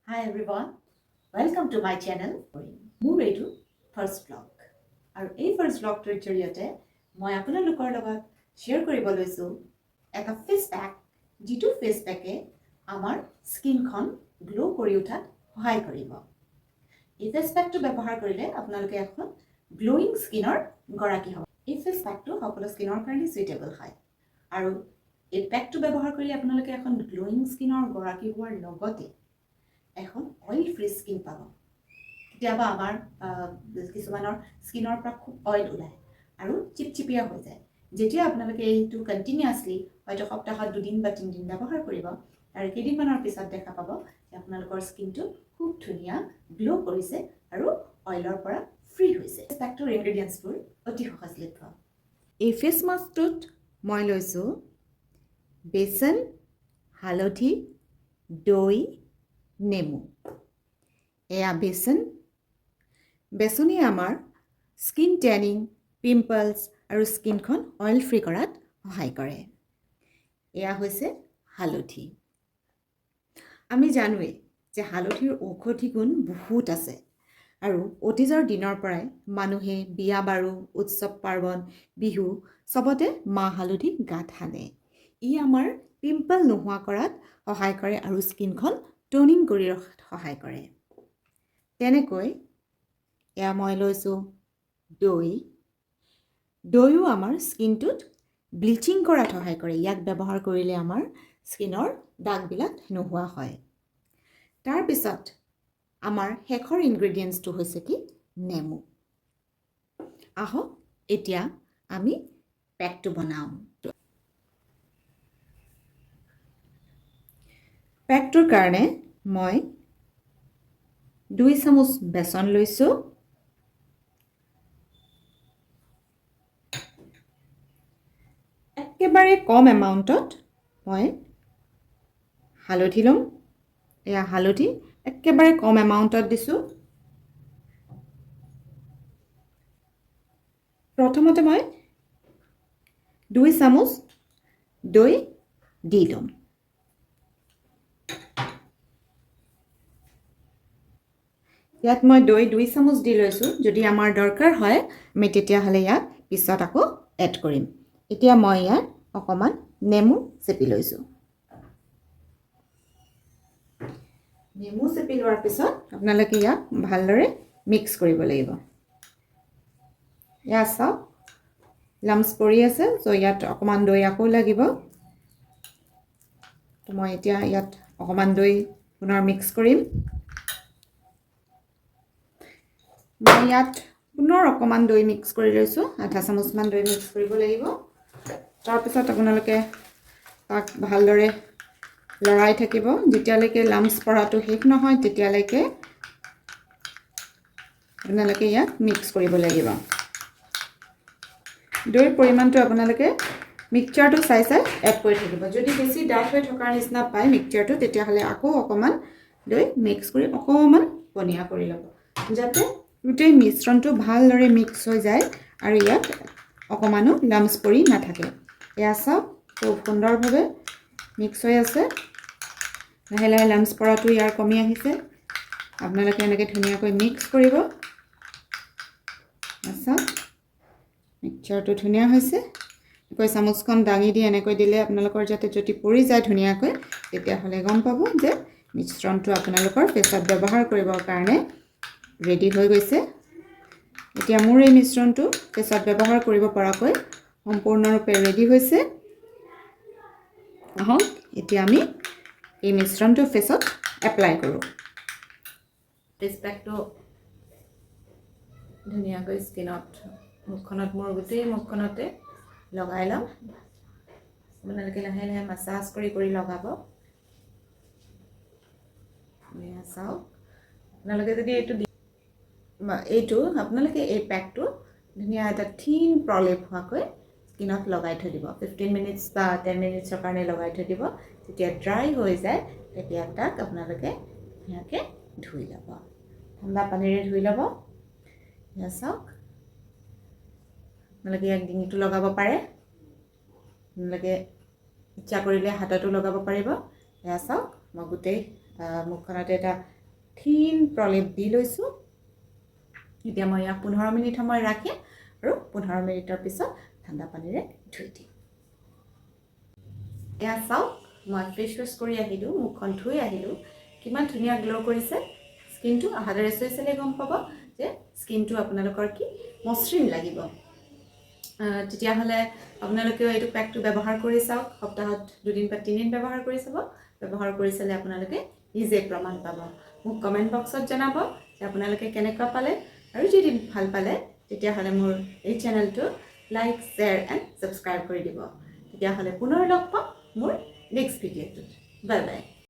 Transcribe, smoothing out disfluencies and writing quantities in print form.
Hi everyone, welcome to my channel. Move to first vlog. আৰু এই first ব্লগটোৰ জৰিয়তে মই আপোনালোকৰ লগত শ্বেয়াৰ কৰিব লৈছোঁ এটা ফেচ পেক, যিটো ফেচ পেকে আমাৰ স্কিনখন গ্লো কৰি উঠাত সহায় কৰিব। এই ফেচ পেকটো ব্যৱহাৰ কৰিলে আপোনালোকে এখন গ্লোয়িং স্কিনৰ গৰাকী হ'ব। এই ফেচ পেকটো সকলো স্কিনৰ কাৰণে সুইটেবল হয় আৰু এই পেকটো ব্যৱহাৰ কৰিলে আপোনালোকে এখন গ্লোয়িং স্কিনৰ গৰাকী হোৱাৰ লগতে এখন অইল ফ্ৰী স্কিন পাব। কেতিয়াবা আমাৰ কিছুমানৰ স্কিনৰ পৰা খুব অইল ওলায় আৰু চিপচিপিয়া হৈ যায়। যেতিয়া আপোনালোকে এইটো কণ্টিনিউৱাছলি হয়তো সপ্তাহত 2 দিন বা 3 দিন ব্যৱহাৰ কৰিব, আৰু কেইদিনমানৰ পিছত দেখা পাব যে আপোনালোকৰ স্কিনটো খুব ধুনীয়া গ্লো কৰিছে আৰু অইলৰ পৰা ফ্ৰী হৈছে। পেকটোৰ ইনগ্ৰেডিয়েণ্টছবোৰ অতি সহজলভ্য। এই ফেচ মাস্কটোত মই লৈছোঁ বেচন, হালধি, দৈ, নেমু। এয়া বেচনে আমাৰ স্কিন টেনিং, পিম্পলছ আৰু স্কিনখন অইল ফ্ৰী কৰাত সহায় কৰে। এয়া হৈছে হালধি। আমি জানোৱেই যে হালধিৰ ঔষধি গুণ বহুত আছে আৰু অতীজৰ দিনৰ পৰাই মানুহে বিয়া বাৰু, উৎসৱ পাৰ্বণ, বিহু চবতে মাহ হালধি গাত সানে। ই আমাৰ পিম্পল নোহোৱা কৰাত সহায় কৰে আৰু স্কিনখন টনিং কৰি ৰখাত সহায় কৰে। তেনেকৈ এয়া মই লৈছোঁ দৈও আমাৰ স্কিনটোত ব্লিচিং কৰাত সহায় কৰে। ইয়াক ব্যৱহাৰ কৰিলে আমাৰ স্কিনৰ দাগবিলাক নোহোৱা হয়। তাৰপিছত আমাৰ শেষৰ ইনগ্ৰেডিয়েণ্টছটো হৈছে কি? নেমু। আহক এতিয়া আমি পেকটো বনাওঁ। পেকটোৰ কাৰণে মই 2 চামুচ বেচন লৈছোঁ, একেবাৰে কম এমাউণ্টত মই হালধি ল'ম। এয়া হালধি একেবাৰে কম এমাউণ্টত দিছোঁ। প্ৰথমতে মই 2 চামুচ দৈ দি ল'ম। ইয়াত মই দৈ 2 চামুচ দি লৈছোঁ। যদি আমাৰ দৰকাৰ হয় আমি তেতিয়াহ'লে ইয়াত পিছত আকৌ এড কৰিম। এতিয়া মই ইয়াত অকণমান নেমু চেপি লৈছোঁ। নেমু চেপি লোৱাৰ পিছত আপোনালোকে ইয়াক ভালদৰে মিক্স কৰিব লাগিব। ইয়াত চাওক লাম্পছ পৰি আছে, চ' ইয়াত অকণমান দৈ আকৌ লাগিব। মই এতিয়া ইয়াত অকণমান দৈ পুনৰ মিক্স কৰিম। মই ইয়াত পুনৰ অকণমান দৈ মিক্স কৰি লৈছোঁ। আধা চামুচমান দৈ মিক্স কৰিব লাগিব। তাৰপিছত আপোনালোকে তাক ভালদৰে লৰাই থাকিব যেতিয়ালৈকে লাম্পছ পৰাটো শেষ নহয়, তেতিয়ালৈকে আপোনালোকে ইয়াক মিক্স কৰিব লাগিব। দৈৰ পৰিমাণটো আপোনালোকে মিক্সচাৰটো চাই এড কৰি থাকিব। যদি বেছি ডাঠ হৈ থকাৰ নিচিনা পায় মিক্সচাৰটো, তেতিয়াহ'লে আকৌ অকণমান দৈ মিক্স কৰি অকণমান পনীয়া কৰি ল'ব, যাতে গোটেই মিশ্ৰণটো ভালদৰে মিক্স হৈ যায় আৰু ইয়াত অকণমানো লাম্পছ পৰি নাথাকে। এয়া চাওক খুব সুন্দৰভাৱে মিক্স হৈ আছে। লাহে লাহে লাম্পছ পৰাটো ইয়াৰ কমি আহিছে। আপোনালোকে এনেকৈ ধুনীয়াকৈ মিক্স কৰিব। চাওক মিক্সচাৰটো ধুনীয়া হৈছে। এনেকৈ চামুচখন দাঙি দি এনেকৈ দিলে আপোনালোকৰ যাতে যদি পৰি যায় ধুনীয়াকৈ, তেতিয়াহ'লে গম পাব যে মিশ্ৰণটো আপোনালোকৰ ফেচত ব্যৱহাৰ কৰিবৰ কাৰণে ৰেডি হৈ গৈছে। এতিয়া মোৰ এই মিশ্ৰণটো ফেচত ব্যৱহাৰ কৰিব পৰাকৈ সম্পূৰ্ণৰূপে ৰেডি হৈছে। আহক এতিয়া আমি এই মিশ্ৰণটো ফেচত এপ্লাই কৰোঁ। ফেচ পেকটো ধুনীয়াকৈ স্কিনত মুখখনত, মোৰ গোটেই মুখখনতে লগাই ল'ম। আপোনালোকে লাহে লাহে মাছাজ কৰি কৰি লগাব। চাওক আপোনালোকে যদি আপোনালোকে এই পেকটো ধুনীয়া এটা থিন প্ৰলেপ হোৱাকৈ স্কিনত লগাই থৈ দিব। 15 মিনিটছ বা 10 মিনিটছৰ কাৰণে লগাই থৈ দিব। যেতিয়া ড্ৰাই হৈ যায় তেতিয়া তাক আপোনালোকে ধুনীয়াকৈ ধুই ল'ব, ঠাণ্ডা পানীৰে ধুই ল'ব। এয়া চাওক আপোনালোকে ইয়াক ডিঙিটো লগাব পাৰে, আপোনালোকে ইচ্ছা কৰিলে হাততো লগাব পাৰিব। এয়া চাওক মই গোটেই মুখখনত এটা থিন প্ৰলেপ দি লৈছোঁ এতিয়া মই ইয়াক 15 মিনিট সময় ৰাখিম আৰু 15 মিনিটৰ পিছত ঠাণ্ডা পানীৰে ধুই দিম এয়া চাওক মই ফেচ ৱাছ কৰি আহিলোঁ মুখখন ধুই আহিলোঁ কিমান ধুনীয়া গ্লো কৰিছে স্কিনটো হাতেৰে চুই গম পাব যে স্কিনটো আপোনালোকৰ কি মসৃণ লাগিব তেতিয়াহ'লে আপোনালোকেও এইটো পেকটো ব্যৱহাৰ কৰি চাওক সপ্তাহত 2 বা 3 দিন ব্যৱহাৰ কৰি চাব ব্যৱহাৰ কৰি চালে আপোনালোকে নিজে প্ৰমাণ পাব মোক কমেণ্ট বক্সত জনাব যে আপোনালোকে কেনেকুৱা পালে আৰু যদি ভাল পালে তেতিয়াহ'লে মোৰ এই চেনেলটো লাইক শ্বেয়াৰ এণ্ড ছাবস্ক্ৰাইব কৰি দিব তেতিয়াহ'লে পুনৰ লগ পাম মোৰ নেক্সট ভিডিঅ'টোত বাই বাই